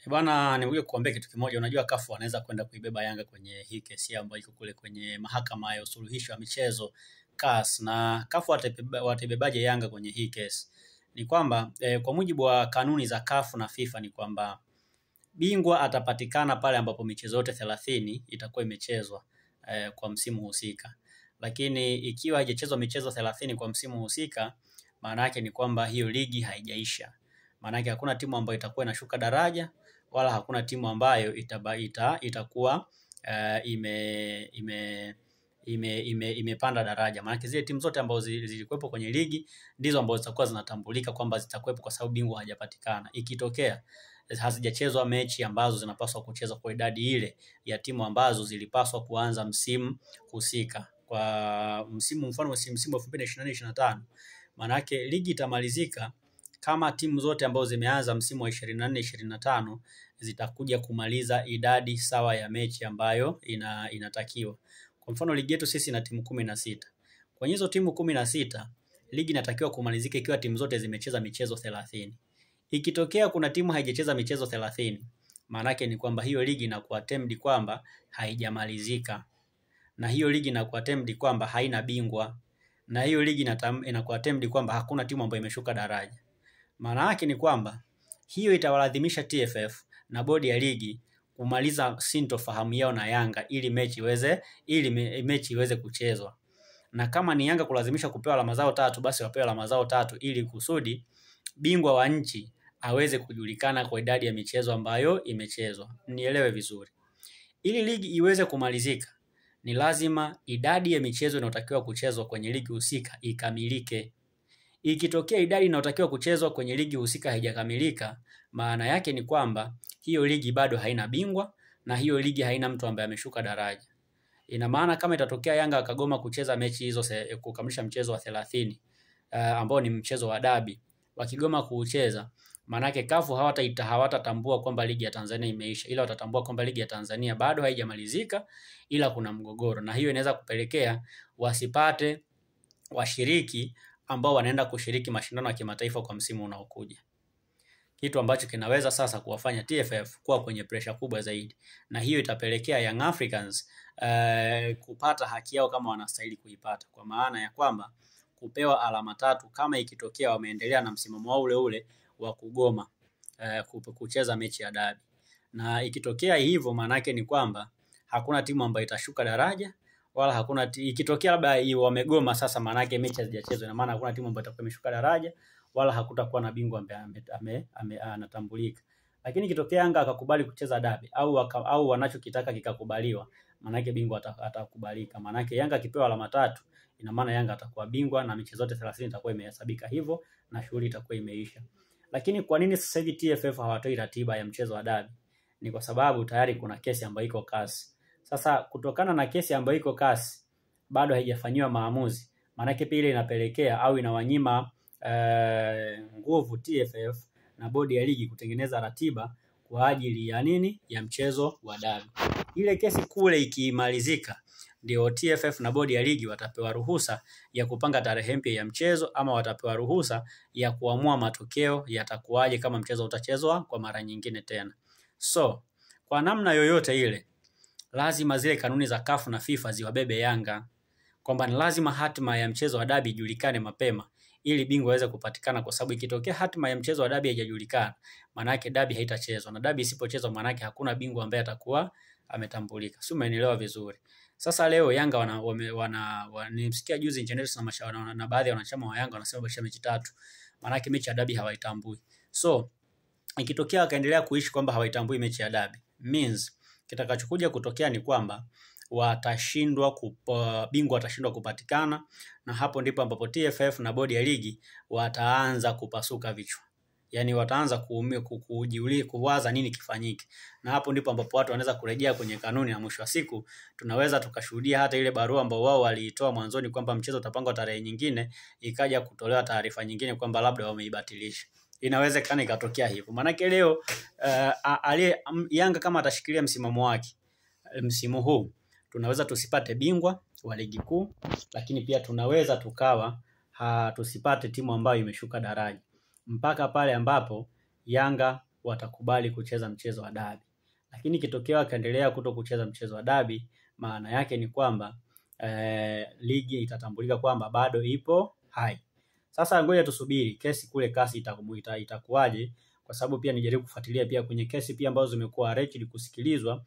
Bwana, nimekuja kukuambia kitu kimoja. Unajua CAF wanaweza kwenda kuibeba Yanga kwenye hii kesi ambayo iko kule kwenye mahakama ya usuluhishi wa michezo CAS. Na CAF wataibebaje Yanga kwenye hii kesi? Ni kwamba kwa mujibu wa kanuni za CAF na FIFA ni kwamba bingwa atapatikana pale ambapo michezo yote 30 itakuwa imechezwa kwa msimu husika. Lakini ikiwa haijachezwa michezo 30 kwa msimu husika, maana yake ni kwamba hiyo ligi haijaisha. Maana yake hakuna timu ambayo itakuwa inashuka daraja wala hakuna timu ambayo itakuwa imepanda daraja. Maana zile timu zote ambazo zilikuwepo kwenye ligi ndizo ambazo zitakuwa zinatambulika kwamba zitakuwepo kwa sababu bingwa hajapatikana. Ikitokea hazijachezwa mechi ambazo zinapaswa kuchezwa kwa idadi ile ya timu ambazo zilipaswa kuanza msimu husika. Kwa msimu mfano msimu wa 2024-2025, maana yake ligi itamalizika kama timu zote ambazo zimeanza msimu wa 24-25 zitakuja kumaliza idadi sawa ya mechi ambayo inatakiwa. Kwa mfano ligi yetu sisi ina timu 16. Kwenye hizo timu 16, ligi inatakiwa kumalizika ikiwa timu zote zimecheza michezo 30. Ikitokea kuna timu haijacheza michezo 30, maana yake ni kwamba hiyo ligi inakuwa termed kwamba haijamalizika. Na hiyo ligi inakuwa termed kwamba haina bingwa. Na hiyo ligi inakuwa termed kwamba hakuna timu ambayo imeshuka daraja. Maana yake ni kwamba hiyo itawalazimisha TFF na bodi ya ligi kumaliza sintofahamu yao na Yanga ili mechi iweze kuchezwa. Na kama ni Yanga kulazimisha kupewa alama zao 3, basi wapewe alama zao 3 ili kusudi bingwa wa nchi aweze kujulikana kwa idadi ya michezo ambayo imechezwa. Nielewe vizuri. Ili ligi iweze kumalizika, ni lazima idadi ya michezo inayotakiwa kuchezwa kwenye ligi husika ikamilike. Ikitokea idadi inayotakiwa kuchezwa kwenye ligi husika haijakamilika, maana yake ni kwamba hiyo ligi bado haina bingwa na hiyo ligi haina mtu ambaye ameshuka daraja. Ina maana kama itatokea Yanga akagoma kucheza mechi hizo kukamilisha mchezo wa 30 ambao ni mchezo wa dabi, wakigoma kuucheza, maana yake CAF hawatatambua kwamba ligi ya Tanzania imeisha, ila watatambua kwamba ligi ya Tanzania bado haijamalizika ila kuna mgogoro, na hiyo inaweza kupelekea wasipate washiriki ambao wanaenda kushiriki mashindano ya kimataifa kwa msimu unaokuja. Kitu ambacho kinaweza sasa kuwafanya TFF kuwa kwenye pressure kubwa zaidi. Na hiyo itapelekea Young Africans kupata haki yao kama wanastahili kuipata. Kwa maana ya kwamba kupewa alama 3 kama ikitokea wameendelea na msimamo wao ule ule wa kugoma kucheza mechi ya dabi. Na ikitokea hivyo, maana yake ni kwamba hakuna timu ambayo itashuka daraja wala hakuna ikitokea labda wamegoma sasa, maana yake mechi hazijachezwa, na maana hakuna timu ambayo itakuwa imeshuka daraja wala hakutakuwa na bingwa ambaye anatambulika. Lakini ikitokea Yanga akakubali kucheza dabi au wanachokitaka kikakubaliwa, maana yake bingwa atakubalika. Maana yake Yanga akipewa alama 3, ina maana Yanga atakuwa bingwa na michezo yote 30 itakuwa imehesabika hivyo na shughuli itakuwa imeisha. Lakini kwa nini sasa hivi TFF hawatoi ratiba ya mchezo wa dabi? Ni kwa sababu tayari kuna kesi ambayo iko CAS. Sasa kutokana na kesi ambayo iko CAS bado haijafanywa maamuzi, maana yake pia inapelekea au inawanyima nguvu TFF na bodi ya ligi kutengeneza ratiba kwa ajili ya nini? Ya mchezo wa dabi. Ile kesi kule ikimalizika, ndio TFF na bodi ya ligi watapewa ruhusa ya kupanga tarehe mpya ya mchezo, ama watapewa ruhusa ya kuamua matokeo yatakuwaje kama mchezo utachezwa kwa mara nyingine tena. So, kwa namna yoyote ile, lazima zile kanuni za CAF na FIFA ziwabebe Yanga, kwamba ni lazima hatima ya mchezo wa dabi ijulikane mapema ili bingwa aweze kupatikana, kwa sababu ikitokea hatima ya mchezo wa dabi haijajulikana, maana yake dabi haitachezwa, na dabi isipochezwa maana yake hakuna bingwa ambaye atakuwa ametambulika. Si umeelewa vizuri? Sasa leo Yanga nimsikia juzi Injineers na baadhi ya wanachama wa Yanga wanasema basha mechi 3, maana yake mechi ya dabi hawaitambui. So ikitokea akaendelea kuishi kwamba hawaitambui mechi ya dabi, means kitakachokuja kutokea ni kwamba bingwa watashindwa kupatikana, na hapo ndipo ambapo TFF na bodi ya ligi wataanza kupasuka vichwa. Yaani wataanza kuwaza nini kifanyike. Na hapo ndipo ambapo watu wanaweza kurejea kwenye kanuni, na mwisho wa siku tunaweza tukashuhudia hata ile barua ambao wao waliitoa mwanzoni kwamba mchezo utapangwa tarehe nyingine, ikaja kutolewa taarifa nyingine kwamba labda wameibatilisha. Inawezekana ikatokea hivyo. Maana yake leo Yanga kama atashikilia msimamo wake msimu huu, tunaweza tusipate bingwa wa ligi kuu, lakini pia tunaweza tusipate timu ambayo imeshuka daraja mpaka pale ambapo Yanga watakubali kucheza mchezo wa dabi. Lakini kitokea wakaendelea kuto kucheza mchezo wa dabi, maana yake ni kwamba ligi itatambulika kwamba bado ipo hai. Sasa ngoja tusubiri kesi kule kasi itakuwaje, kwa sababu pia nijaribu kufuatilia pia kwenye kesi pia ambazo zimekuwa record kusikilizwa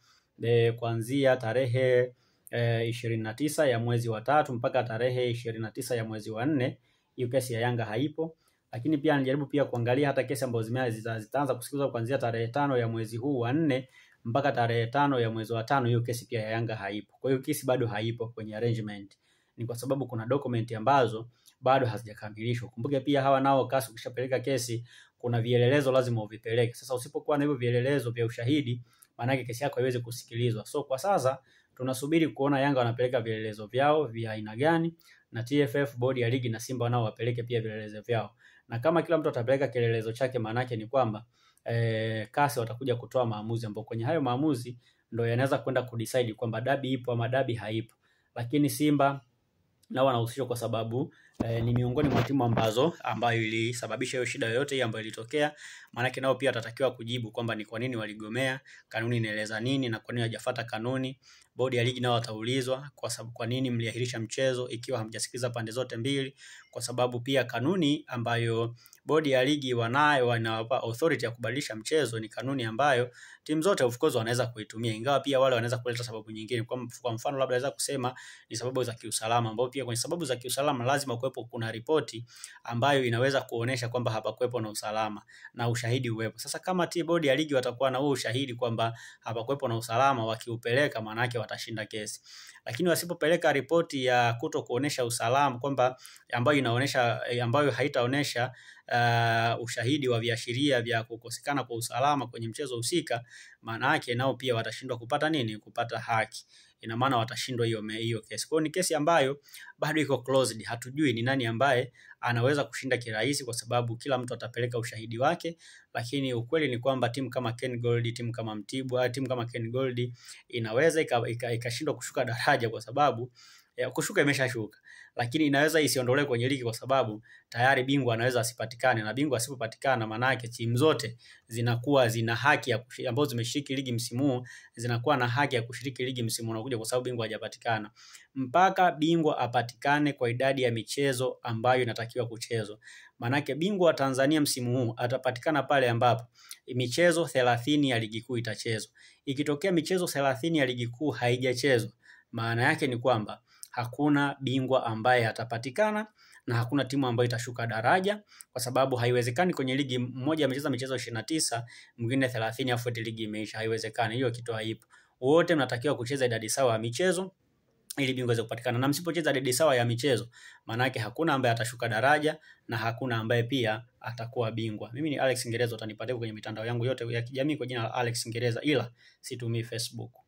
kuanzia tarehe 29 ya mwezi wa 3 mpaka tarehe 29 ya mwezi wa 4. Hiyo kesi ya Yanga haipo. Lakini pia najaribu pia kuangalia hata kesi ambazo zitaanza kusikilizwa kuanzia tarehe 5 ya mwezi huu wa 4 mpaka tarehe 5 ya mwezi wa 5. Hiyo kesi pia ya Yanga haipo. Kwa hiyo kesi bado haipo kwenye arrangement. Ni kwa sababu kuna document ambazo bado hazijakamilishwa. Kumbuke pia hawa nao kasi ukishapeleka kesi kuna vielelezo lazima uvipeleke. Sasa usipokuwa na hivyo vielelezo vya ushahidi, maana yake kesi yako haiwezi kusikilizwa. So kwa sasa tunasubiri kuona Yanga wanapeleka vielelezo vyao vya aina gani, na TFF, bodi ya ligi na Simba nao wapeleke pia vielelezo vyao. Na kama kila mtu atapeleka kielelezo chake, maana yake ni kwamba kasi watakuja kutoa maamuzi ambapo kwenye hayo maamuzi ndio yanaweza kwenda kudecide kwamba dabi ipo ama dabi haipo. Lakini Simba nao wanahusishwa kwa sababu ni miongoni mwa timu ambayo ilisababisha hiyo shida yoyote hii ambayo ilitokea. Maana yake nao pia watatakiwa kujibu kwamba ni kwa nini waligomea, kanuni inaeleza nini na kwa nini hawajafuata kanuni. Bodi ya ligi nao wataulizwa kwa sababu kwa nini mliahirisha mchezo ikiwa hamjasikiza pande zote mbili, kwa sababu pia kanuni ambayo bodi ya ligi wanawapa authority ya kubadilisha mchezo ni kanuni ambayo timu zote of course wanaweza kuitumia, ingawa pia wale wanaweza kuleta sababu nyingine. Kwa mfano labda naweza kusema ni sababu za kiusalama, ambao pia kwenye sababu za kiusalama lazima kuwepo kuna ripoti ambayo inaweza kuonesha kwamba hapakuwepo na usalama na ushahidi uwepo. Sasa kama bodi ya ligi watakuwa na huo ushahidi kwamba hapakuwepo na usalama, wakiupeleka maana yake watashinda kesi. Lakini wasipopeleka ripoti ya kuto kuonesha usalama kwamba ambayo haitaonesha ushahidi wa viashiria vya kukosekana kwa usalama kwenye mchezo husika, maana yake nao pia watashindwa kupata haki. Ina maana watashindwa hiyo kesi. Kwa hiyo ni kesi ambayo bado iko closed. Hatujui ni nani ambaye anaweza kushinda kirahisi, kwa sababu kila mtu atapeleka ushahidi wake. Lakini ukweli ni kwamba timu kama Ken Gold, timu kama Mtibwa, timu kama Ken Gold inaweza ikashindwa kushuka daraja, kwa sababu kushuka imeshashuka, lakini inaweza isiondolewe kwenye ligi kwa sababu tayari bingwa anaweza asipatikane, na bingwa asipopatikana maana yake timu zote zina haki ambazo zimeshiriki ligi msimu huu zinakuwa na haki ya kushiriki ligi msimu unaokuja, kwa sababu bingwa hajapatikana. Mpaka bingwa apatikane kwa idadi ya michezo ambayo inatakiwa kuchezwa. Maana yake bingwa wa Tanzania msimu huu atapatikana pale ambapo michezo 30 ya ligi kuu itachezwa. Ikitokea michezo 30 ya ligi kuu haijachezwa, maana yake ni kwamba hakuna bingwa ambaye atapatikana na hakuna timu ambayo itashuka daraja, kwa sababu haiwezekani kwenye ligi mmoja amecheza michezo 29, mwingine 30 afu ligi imeisha. Haiwezekani, hiyo kitu haipo. Wote mnatakiwa kucheza idadi sawa ya michezo ili bingwa aweze kupatikana, na msipocheza idadi sawa ya michezo maana yake hakuna ambaye atashuka daraja na hakuna ambaye pia atakuwa bingwa. Mimi ni Alex Ngereza, utanipata kwenye mitandao yangu yote ya kijamii kwa jina la Alex Ngereza, ila situmii Facebook.